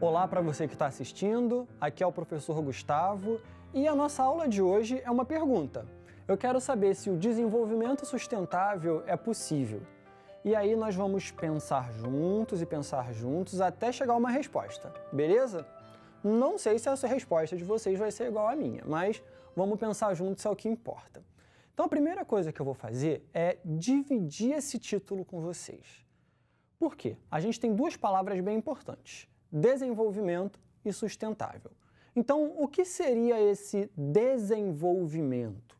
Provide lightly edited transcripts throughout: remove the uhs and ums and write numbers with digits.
Olá para você que está assistindo, aqui é o professor Gustavo e a nossa aula de hoje é uma pergunta. Eu quero saber se o desenvolvimento sustentável é possível. E aí nós vamos pensar juntos até chegar a uma resposta, beleza? Não sei se essa resposta de vocês vai ser igual à minha, mas vamos pensar juntos, é o que importa. Então a primeira coisa que eu vou fazer é dividir esse título com vocês. Por quê? A gente tem duas palavras bem importantes: desenvolvimento e sustentável. Então, o que seria esse desenvolvimento?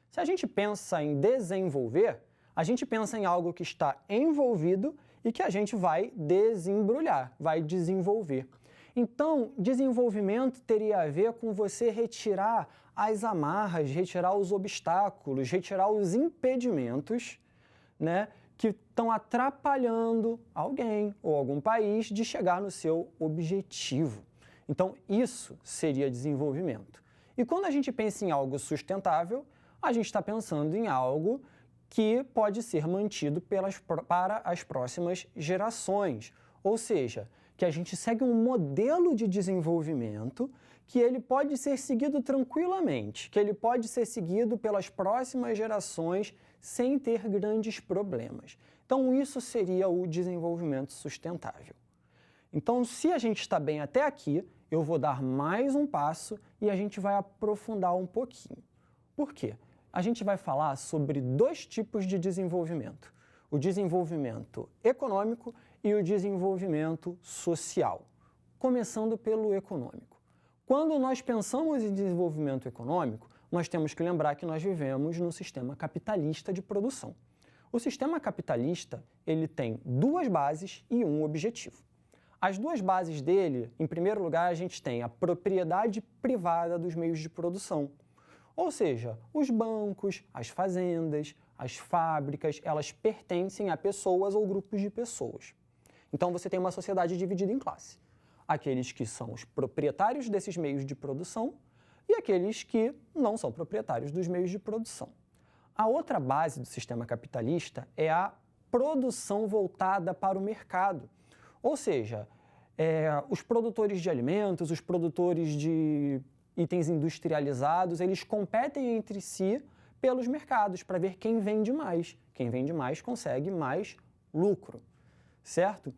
Se a gente pensa em desenvolver, a gente pensa em algo que está envolvido e que a gente vai desembrulhar, vai desenvolver. Então, desenvolvimento teria a ver com você retirar as amarras, retirar os obstáculos, retirar os impedimentos, né, que estão atrapalhando alguém ou algum país de chegar no seu objetivo. Então, isso seria desenvolvimento. E quando a gente pensa em algo sustentável, a gente está pensando em algo que pode ser mantido para as próximas gerações. Ou seja, que a gente segue um modelo de desenvolvimento que ele pode ser seguido tranquilamente, que ele pode ser seguido pelas próximas gerações sem ter grandes problemas. Então, isso seria o desenvolvimento sustentável. Então, se a gente está bem até aqui, eu vou dar mais um passo e a gente vai aprofundar um pouquinho. Por quê? A gente vai falar sobre dois tipos de desenvolvimento: o desenvolvimento econômico e o desenvolvimento social. Começando pelo econômico. Quando nós pensamos em desenvolvimento econômico, nós temos que lembrar que nós vivemos num sistema capitalista de produção. O sistema capitalista, ele tem duas bases e um objetivo. As duas bases dele, em primeiro lugar, a gente tem a propriedade privada dos meios de produção. Ou seja, os bancos, as fazendas, as fábricas, elas pertencem a pessoas ou grupos de pessoas. Então você tem uma sociedade dividida em classe: aqueles que são os proprietários desses meios de produção e aqueles que não são proprietários dos meios de produção. A outra base do sistema capitalista é a produção voltada para o mercado. Ou seja, os produtores de alimentos, os produtores de itens industrializados, eles competem entre si pelos mercados para ver quem vende mais. Quem vende mais consegue mais lucro, certo?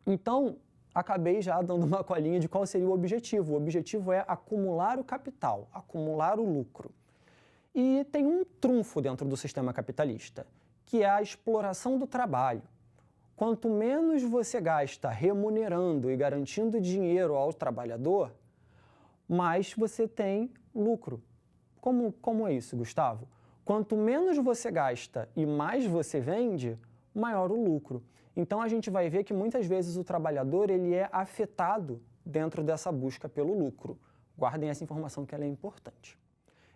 Então, acabei já dando uma colinha de qual seria o objetivo. O objetivo é acumular o capital, acumular o lucro. E tem um trunfo dentro do sistema capitalista, que é a exploração do trabalho. Quanto menos você gasta remunerando e garantindo dinheiro ao trabalhador, mais você tem lucro. Como é isso, Gustavo? Quanto menos você gasta e mais você vende, maior o lucro. Então a gente vai ver que muitas vezes o trabalhador ele é afetado dentro dessa busca pelo lucro. Guardem essa informação que ela é importante.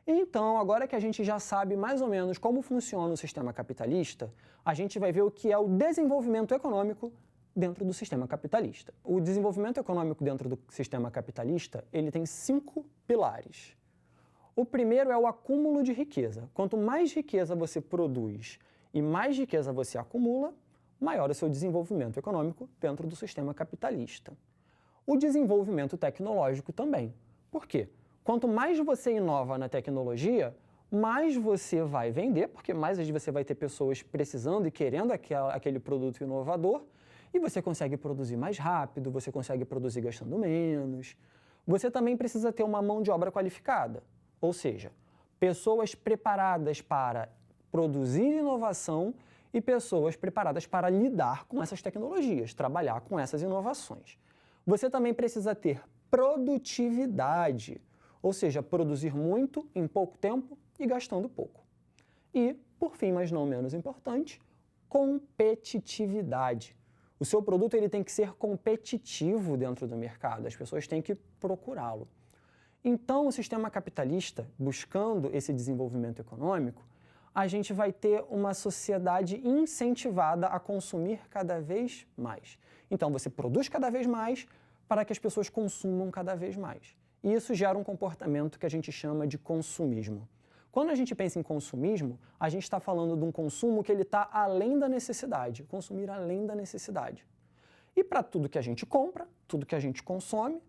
Então, agora que a gente já sabe mais ou menos como funciona o sistema capitalista, a gente vai ver o que é o desenvolvimento econômico dentro do sistema capitalista. O desenvolvimento econômico dentro do sistema capitalista, ele tem 5 pilares. O primeiro é o acúmulo de riqueza. Quanto mais riqueza você produz e mais riqueza você acumula, maior é o seu desenvolvimento econômico dentro do sistema capitalista. O desenvolvimento tecnológico também. Por quê? Quanto mais você inova na tecnologia, mais você vai vender, porque mais você vai ter pessoas precisando e querendo aquele produto inovador, e você consegue produzir mais rápido, você consegue produzir gastando menos. Você também precisa ter uma mão de obra qualificada, ou seja, pessoas preparadas para produzir inovação e pessoas preparadas para lidar com essas tecnologias, trabalhar com essas inovações. Você também precisa ter produtividade, ou seja, produzir muito em pouco tempo e gastando pouco. E, por fim, mas não menos importante, competitividade. O seu produto ele tem que ser competitivo dentro do mercado, as pessoas têm que procurá-lo. Então, o sistema capitalista, buscando esse desenvolvimento econômico, a gente vai ter uma sociedade incentivada a consumir cada vez mais. Então, você produz cada vez mais para que as pessoas consumam cada vez mais. E isso gera um comportamento que a gente chama de consumismo. Quando a gente pensa em consumismo, a gente está falando de um consumo que ele está além da necessidade, consumir além da necessidade. E para tudo que a gente compra, tudo que a gente consome,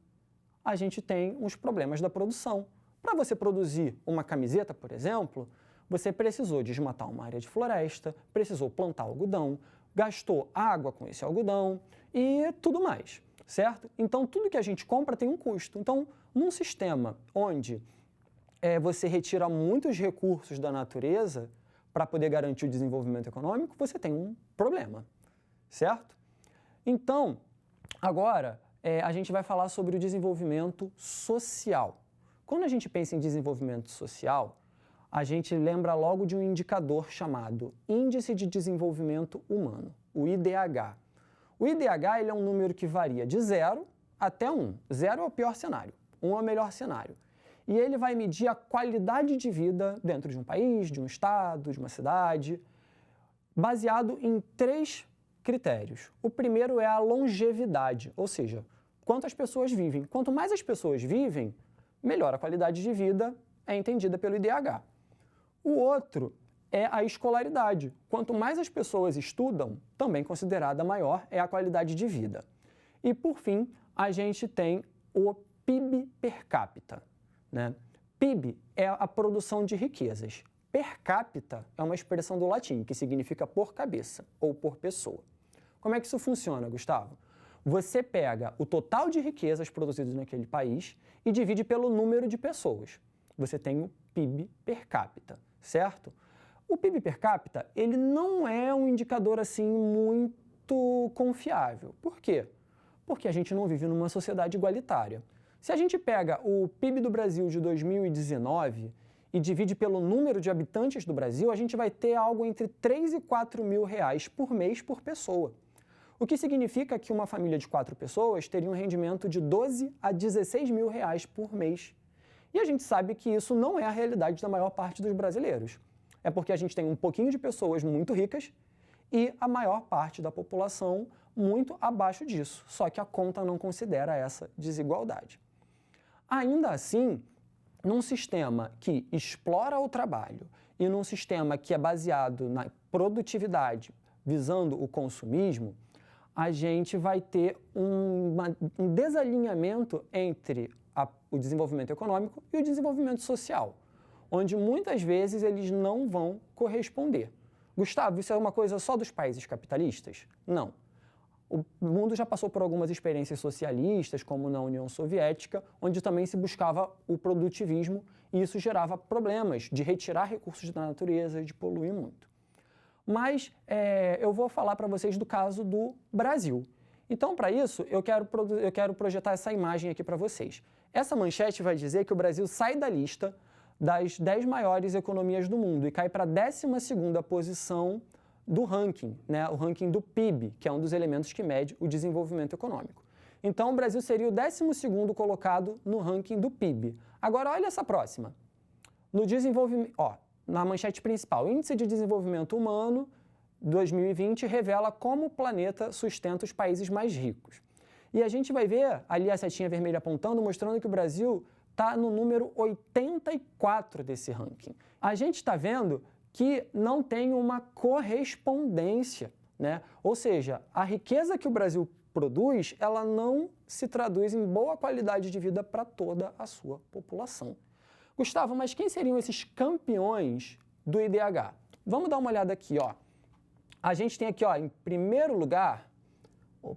a gente tem os problemas da produção. Para você produzir uma camiseta, por exemplo, você precisou desmatar uma área de floresta, precisou plantar algodão, gastou água com esse algodão e tudo mais, certo? Então, tudo que a gente compra tem um custo. Então, num sistema onde você retira muitos recursos da natureza para poder garantir o desenvolvimento econômico, você tem um problema, certo? Então, agora a gente vai falar sobre o desenvolvimento social. Quando a gente pensa em desenvolvimento social, a gente lembra logo de um indicador chamado Índice de Desenvolvimento Humano, o IDH. O IDH ele é um número que varia de 0 até 1. 0 é o pior cenário, 1 é o melhor cenário. E ele vai medir a qualidade de vida dentro de um país, de um estado, de uma cidade, baseado em 3 critérios. O primeiro é a longevidade, ou seja, quantas pessoas vivem. Quanto mais as pessoas vivem, melhor a qualidade de vida é entendida pelo IDH. O outro é a escolaridade. Quanto mais as pessoas estudam, também considerada maior é a qualidade de vida. E, por fim, a gente tem o PIB per capita, né? PIB é a produção de riquezas. Per capita é uma expressão do latim, que significa por cabeça ou por pessoa. Como é que isso funciona, Gustavo? Você pega o total de riquezas produzidas naquele país e divide pelo número de pessoas. Você tem o PIB per capita, certo? O PIB per capita, ele não é um indicador assim muito confiável. Por quê? Porque a gente não vive numa sociedade igualitária. Se a gente pega o PIB do Brasil de 2019 e divide pelo número de habitantes do Brasil, a gente vai ter algo entre 3 e 4 mil reais por mês por pessoa. O que significa que uma família de 4 pessoas teria um rendimento de 12 a 16 mil reais por mês. E a gente sabe que isso não é a realidade da maior parte dos brasileiros. É porque a gente tem um pouquinho de pessoas muito ricas e a maior parte da população muito abaixo disso. Só que a conta não considera essa desigualdade. Ainda assim, num sistema que explora o trabalho e num sistema que é baseado na produtividade, visando o consumismo, a gente vai ter um desalinhamento entre o desenvolvimento econômico e o desenvolvimento social, onde muitas vezes eles não vão corresponder. Gustavo, isso é uma coisa só dos países capitalistas? Não. O mundo já passou por algumas experiências socialistas, como na União Soviética, onde também se buscava o produtivismo e isso gerava problemas de retirar recursos da natureza, de poluir muito. Mas eu vou falar para vocês do caso do Brasil. Então, para isso, eu quero projetar essa imagem aqui para vocês. Essa manchete vai dizer que o Brasil sai da lista das 10 maiores economias do mundo e cai para a 12ª posição do ranking, né? O ranking do PIB, que é um dos elementos que mede o desenvolvimento econômico. Então, o Brasil seria o 12º colocado no ranking do PIB. Agora, olha essa próxima. No desenvolvimento, na manchete principal, Índice de Desenvolvimento Humano 2020 revela como o planeta sustenta os países mais ricos. E a gente vai ver ali a setinha vermelha apontando, mostrando que o Brasil está no número 84 desse ranking. A gente está vendo que não tem uma correspondência, né? Ou seja, a riqueza que o Brasil produz, ela não se traduz em boa qualidade de vida para toda a sua população. Gustavo, mas quem seriam esses campeões do IDH? Vamos dar uma olhada aqui, ó. A gente tem aqui, ó, em primeiro lugar,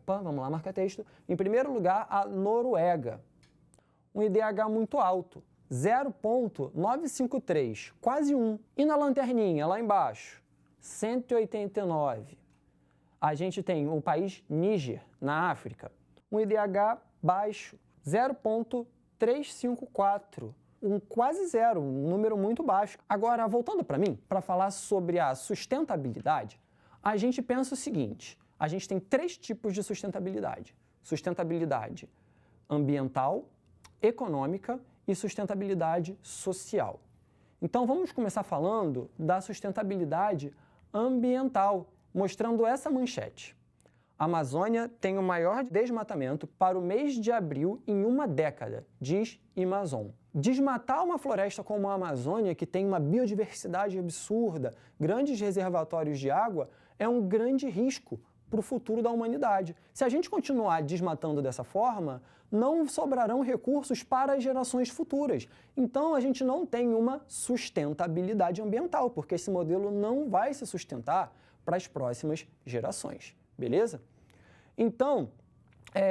vamos lá, marca texto. Em primeiro lugar, a Noruega. Um IDH muito alto, 0,953, quase 1. E na lanterninha, lá embaixo, 189. A gente tem o país Níger, na África. Um IDH baixo, 0,354. Quase 0, um número muito baixo. Agora, voltando para mim, para falar sobre a sustentabilidade, a gente pensa o seguinte, a gente tem 3 tipos de sustentabilidade. Sustentabilidade ambiental, econômica e sustentabilidade social. Então, vamos começar falando da sustentabilidade ambiental, mostrando essa manchete. A Amazônia tem o maior desmatamento para o mês de abril em uma década, diz Amazon. Desmatar uma floresta como a Amazônia, que tem uma biodiversidade absurda, grandes reservatórios de água, é um grande risco para o futuro da humanidade. Se a gente continuar desmatando dessa forma, não sobrarão recursos para as gerações futuras. Então, a gente não tem uma sustentabilidade ambiental, porque esse modelo não vai se sustentar para as próximas gerações, beleza? Então,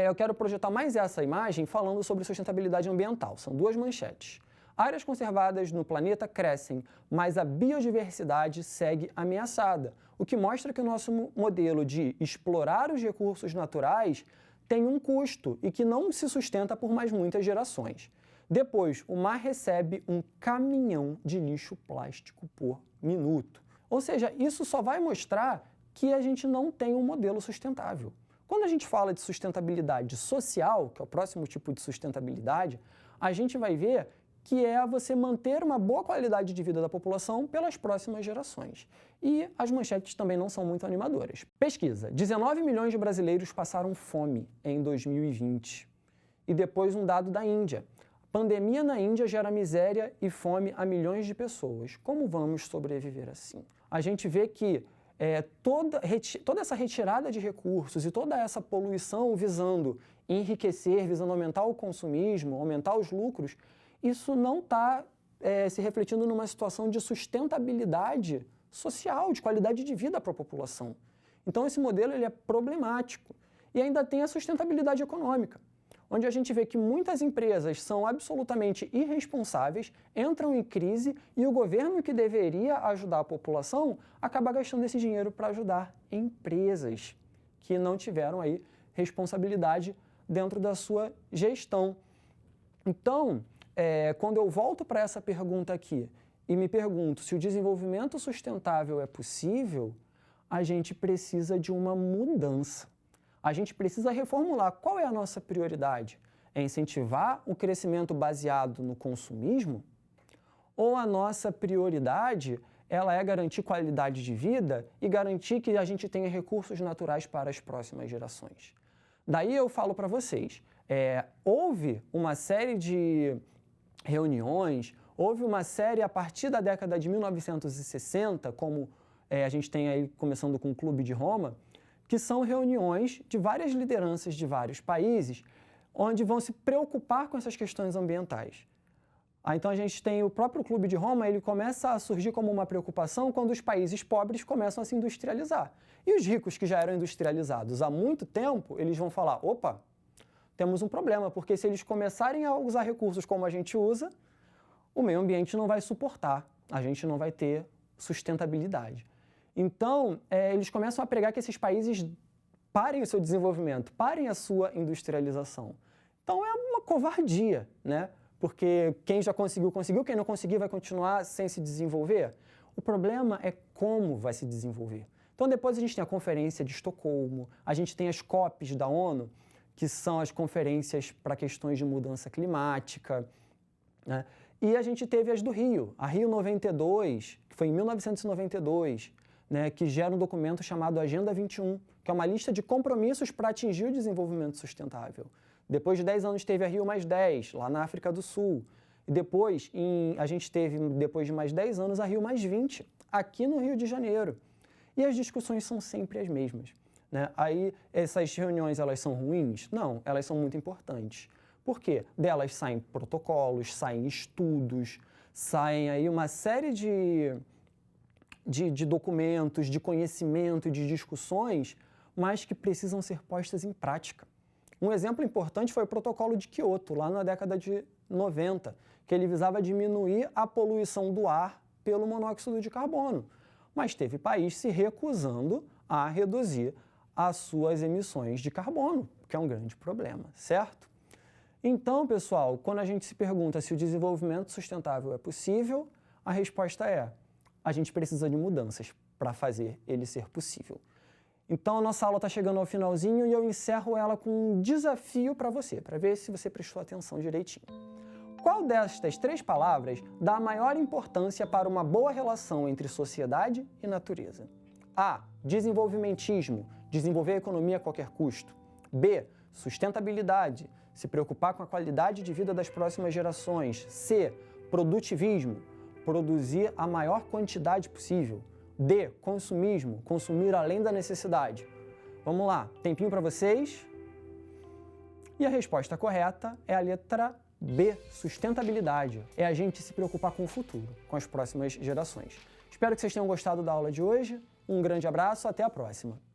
eu quero projetar mais essa imagem falando sobre sustentabilidade ambiental. São duas manchetes. Áreas conservadas no planeta crescem, mas a biodiversidade segue ameaçada, o que mostra que o nosso modelo de explorar os recursos naturais tem um custo e que não se sustenta por mais muitas gerações. Depois, o mar recebe um caminhão de lixo plástico por minuto. Ou seja, isso só vai mostrar que a gente não tem um modelo sustentável. Quando a gente fala de sustentabilidade social, que é o próximo tipo de sustentabilidade, a gente vai ver que é você manter uma boa qualidade de vida da população pelas próximas gerações. E as manchetes também não são muito animadoras. Pesquisa: 19 milhões de brasileiros passaram fome em 2020. E depois um dado da Índia. Pandemia na Índia gera miséria e fome a milhões de pessoas. Como vamos sobreviver assim? A gente vê que toda essa retirada de recursos e toda essa poluição visando enriquecer, visando aumentar o consumismo, aumentar os lucros, isso não está se refletindo numa situação de sustentabilidade social, de qualidade de vida para a população. Então, esse modelo ele é problemático. E ainda tem a sustentabilidade econômica, onde a gente vê que muitas empresas são absolutamente irresponsáveis, entram em crise e o governo que deveria ajudar a população acaba gastando esse dinheiro para ajudar empresas que não tiveram aí responsabilidade dentro da sua gestão. Então, quando eu volto para essa pergunta aqui e me pergunto se o desenvolvimento sustentável é possível, a gente precisa de uma mudança. A gente precisa reformular qual é a nossa prioridade. É incentivar o crescimento baseado no consumismo? Ou a nossa prioridade ela é garantir qualidade de vida e garantir que a gente tenha recursos naturais para as próximas gerações? Daí eu falo para vocês, houve uma série de reuniões, houve uma série a partir da década de 1960, como a gente tem aí começando com o Clube de Roma, que são reuniões de várias lideranças de vários países, onde vão se preocupar com essas questões ambientais. Então a gente tem o próprio Clube de Roma, ele começa a surgir como uma preocupação quando os países pobres começam a se industrializar. E os ricos que já eram industrializados há muito tempo, eles vão falar, opa, temos um problema, porque se eles começarem a usar recursos como a gente usa, o meio ambiente não vai suportar, a gente não vai ter sustentabilidade. Então, eles começam a pregar que esses países parem o seu desenvolvimento, parem a sua industrialização. Então, é uma covardia, né? Porque quem já conseguiu, conseguiu, quem não conseguir vai continuar sem se desenvolver. O problema é como vai se desenvolver. Então, depois a gente tem a Conferência de Estocolmo, a gente tem as COPs da ONU, que são as conferências para questões de mudança climática, né? E a gente teve as do Rio, a Rio 92, que foi em 1992, né, que gera um documento chamado Agenda 21, que é uma lista de compromissos para atingir o desenvolvimento sustentável. Depois de 10 anos teve a Rio+10, lá na África do Sul. E depois, a gente teve, depois de mais 10 anos, a Rio+20, aqui no Rio de Janeiro. E as discussões são sempre as mesmas, né? Aí, essas reuniões, elas são ruins? Não, elas são muito importantes. Por quê? Delas saem protocolos, saem estudos, saem aí uma série de documentos, de conhecimento, de discussões, mas que precisam ser postas em prática. Um exemplo importante foi o Protocolo de Kyoto, lá na década de 90, que ele visava diminuir a poluição do ar pelo monóxido de carbono. Mas teve país se recusando a reduzir as suas emissões de carbono, que é um grande problema, certo? Então, pessoal, quando a gente se pergunta se o desenvolvimento sustentável é possível, a resposta é: a gente precisa de mudanças para fazer ele ser possível. Então, a nossa aula está chegando ao finalzinho e eu encerro ela com um desafio para você, para ver se você prestou atenção direitinho. Qual destas 3 palavras dá a maior importância para uma boa relação entre sociedade e natureza? A. Desenvolvimentismo, desenvolver a economia a qualquer custo. B. Sustentabilidade, se preocupar com a qualidade de vida das próximas gerações. C. Produtivismo, produzir a maior quantidade possível. D. Consumismo, consumir além da necessidade. Vamos lá, tempinho para vocês. E a resposta correta é a letra B, sustentabilidade. É a gente se preocupar com o futuro, com as próximas gerações. Espero que vocês tenham gostado da aula de hoje. Um grande abraço, até a próxima!